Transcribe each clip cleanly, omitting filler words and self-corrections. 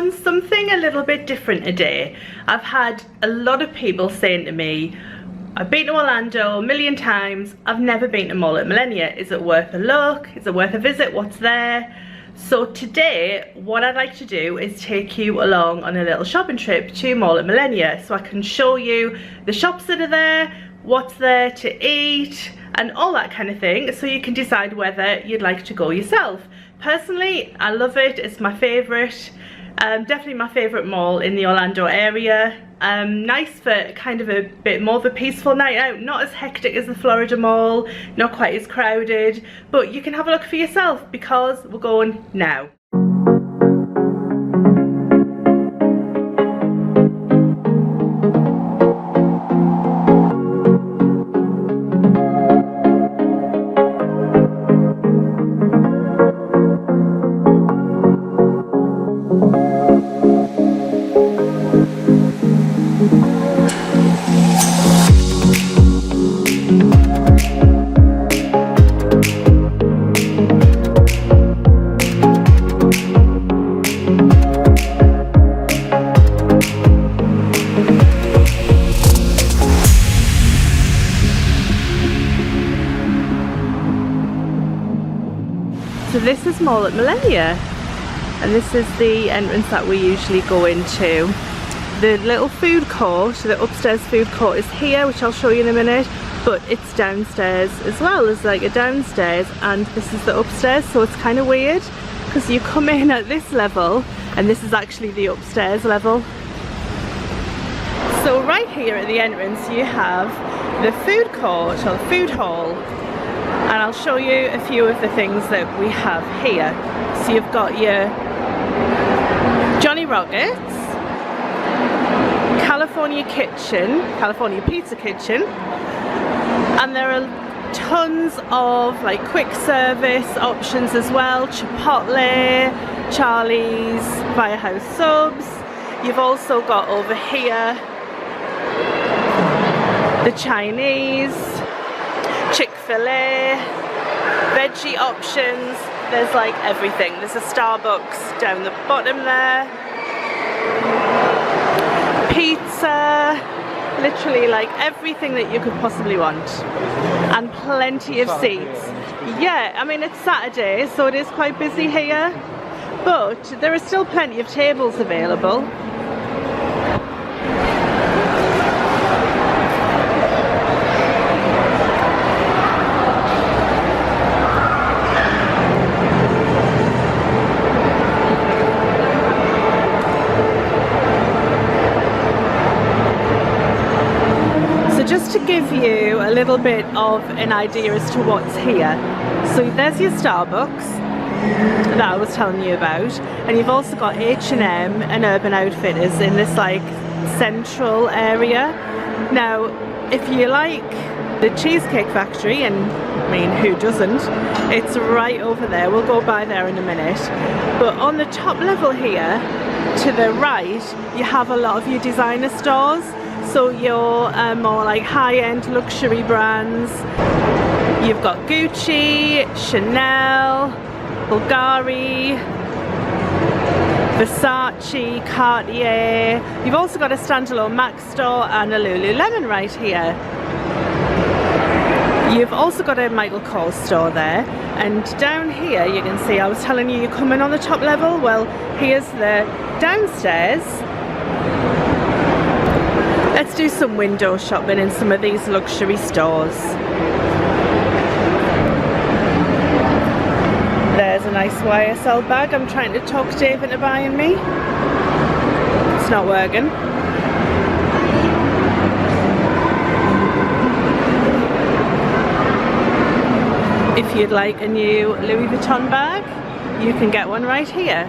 done something a little bit different today. I've had a lot of people saying to me, I've been to Orlando a million times, I've never been to Mall at Millenia. Is it worth a look? Is it worth a visit? What's there? So today, what I'd like to do is take you along on a little shopping trip to Mall at Millenia, so I can show you the shops that are there, what's there to eat, and all that kind of thing, so you can decide whether you'd like to go yourself. Personally, I love it. It's my favourite. Definitely my favourite mall in the Orlando area. Nice for kind of a bit more of a peaceful night out, not as hectic as the Florida Mall, not quite as crowded, but you can have a look for yourself because we're going now. So this is Mall at Millenia, and this is the entrance that we usually go into. The little food court, the upstairs food court is here, which I'll show you in a minute, but it's downstairs as well. There's like a downstairs and this is the upstairs, so it's kind of weird because you come in at this level and this is actually the upstairs level. So right here at the entrance you have the food court or the food hall. And I'll show you a few of the things that we have here. So you've got your Johnny Rockets, California Kitchen, California Pizza Kitchen, and there are tons of like quick service options as well. Chipotle, Charlie's, Firehouse Subs. You've also got over here the Chinese, Chick-fil-A, veggie options. There's like everything. There's a Starbucks down the bottom there, pizza, literally like everything that you could possibly want, and plenty of seats. Yeah, I mean it's Saturday, so it is quite busy here, but there are still plenty of tables available. Just to give you a little bit of an idea as to what's here. So there's your Starbucks that I was telling you about, and you've also got H&M and Urban Outfitters in this like central area. Now if you like the Cheesecake Factory, and I mean who doesn't, it's right over there. We'll go by there in a minute. But on the top level here to the right you have a lot of your designer stores. So your more like high-end luxury brands. You've got Gucci, Chanel, Bulgari, Versace, Cartier. You've also got a standalone MAC store and a Lululemon right here. You've also got a Michael Kors store there, and down here you can see, I was telling you you're coming on the top level. Well, here's the downstairs. Let's do some window shopping in some of these luxury stores. There's a nice YSL bag. I'm trying to talk Dave into buying me. It's not working. If you'd like a new Louis Vuitton bag, you can get one right here.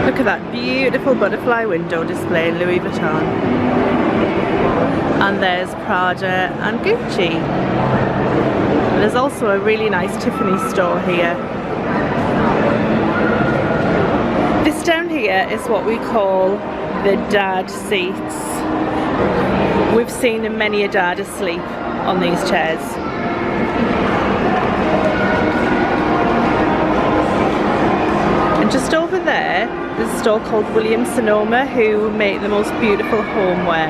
Look at that beautiful butterfly window display in Louis Vuitton. And there's Prada and Gucci. And there's also a really nice Tiffany store here. This down here is what we call the dad seats. We've seen many a dad asleep on these chairs. And just over there, there's a store called Williams Sonoma who make the most beautiful homeware.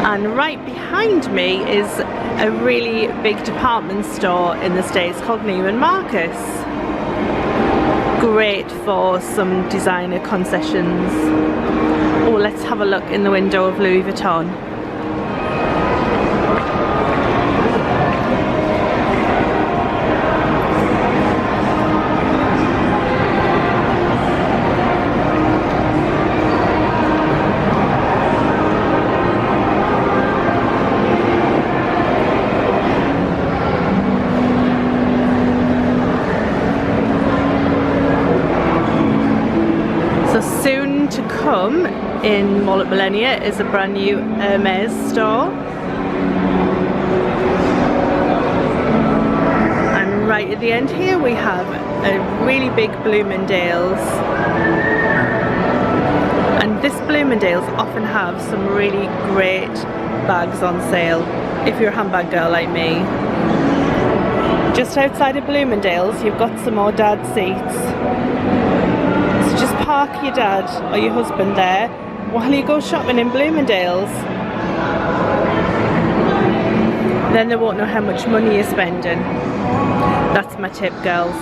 And right behind me is a really big department store in the States called Neiman Marcus. Great for some designer concessions. Oh, let's have a look in the window of Louis Vuitton. Soon to come in Mall at Millenia is a brand new Aimee store. And right at the end here we have a really big Bloomingdale's. And this Bloomingdale's often have some really great bags on sale if you're a handbag girl like me. Just outside of Bloomingdale's you've got some more dad seats. Just park your dad or your husband there while you go shopping in Bloomingdale's. Then they won't know how much money you're spending. That's my tip, girls.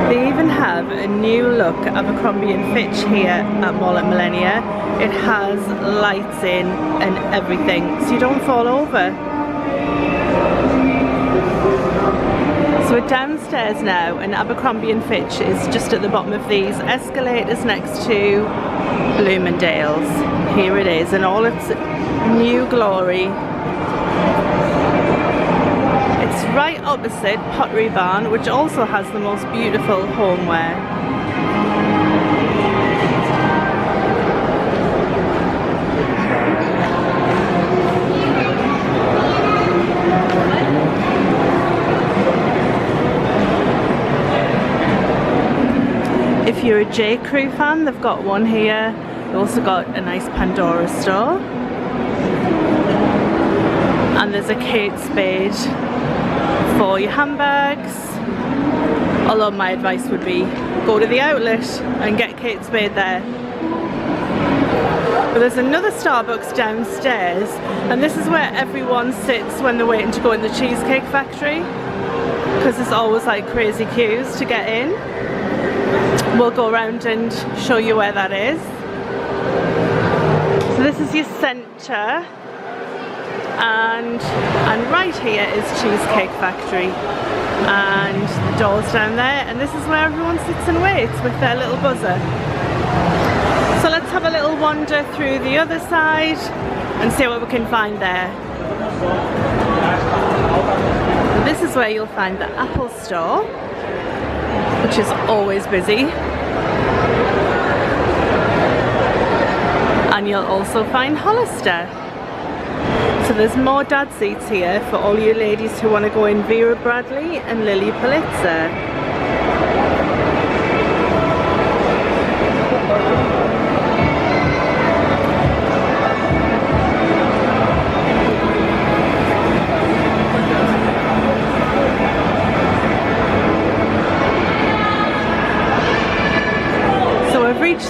They even have a new look Abercrombie & Fitch here at Mall at Millenia. It has lights in and everything, so you don't fall over. So we're downstairs now and Abercrombie & Fitch is just at the bottom of these escalators next to Bloomingdale's. Here it is in all its new glory. It's right opposite Pottery Barn, which also has the most beautiful homeware. If you're a J. Crew fan, they've got one here. They've also got a nice Pandora store. And there's a Kate Spade for your handbags. Although my advice would be go to the outlet and get Kate Spade there. But there's another Starbucks downstairs, and this is where everyone sits when they're waiting to go in the Cheesecake Factory, because there's always like crazy queues to get in. We'll go around and show you where that is. So this is your centre, and right here is Cheesecake Factory, and the door's down there, and this is where everyone sits and waits with their little buzzer. So let's have a little wander through the other side and see what we can find there. This is where you'll find the Apple store, which is always busy. And you'll also find Hollister. So there's more dad seats here for all you ladies who want to go in Vera Bradley and Lily Pulitzer.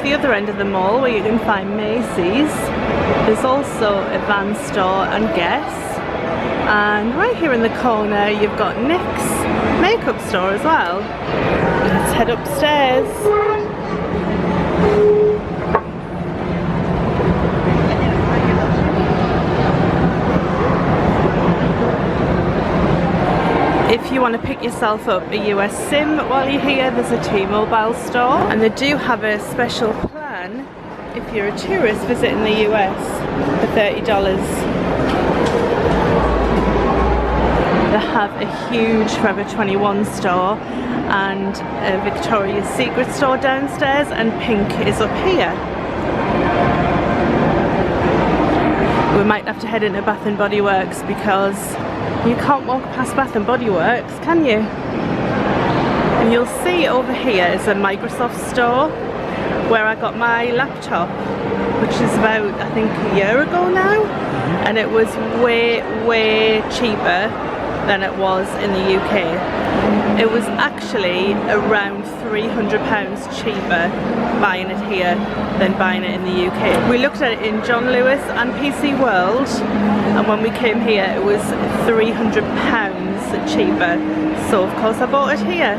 The other end of the mall where you can find Macy's. There's also a Van store and Guess, and right here in the corner you've got NYX makeup store as well. Let's head upstairs. If you want to pick yourself up a US SIM while you're here, there's a T-Mobile store, and they do have a special plan if you're a tourist visiting the US for $30. They have a huge Forever 21 store and a Victoria's Secret store downstairs, and Pink is up here. We might have to head into Bath and Body Works because you can't walk past Bath and Body Works, can you? And you'll see over here is a Microsoft store where I got my laptop, which is about, I think, a year ago now, and it was way cheaper than it was in the UK. It was actually around £300 cheaper buying it here than buying it in the UK. We looked at it in John Lewis and PC World, and when we came here it was £300 cheaper, so of course I bought it here.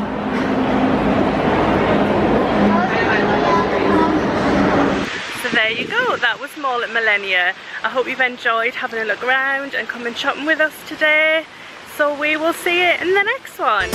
So there you go, that was Mall at Millenia. I hope you've enjoyed having a look around and coming shopping with us today. So we will see you in the next one.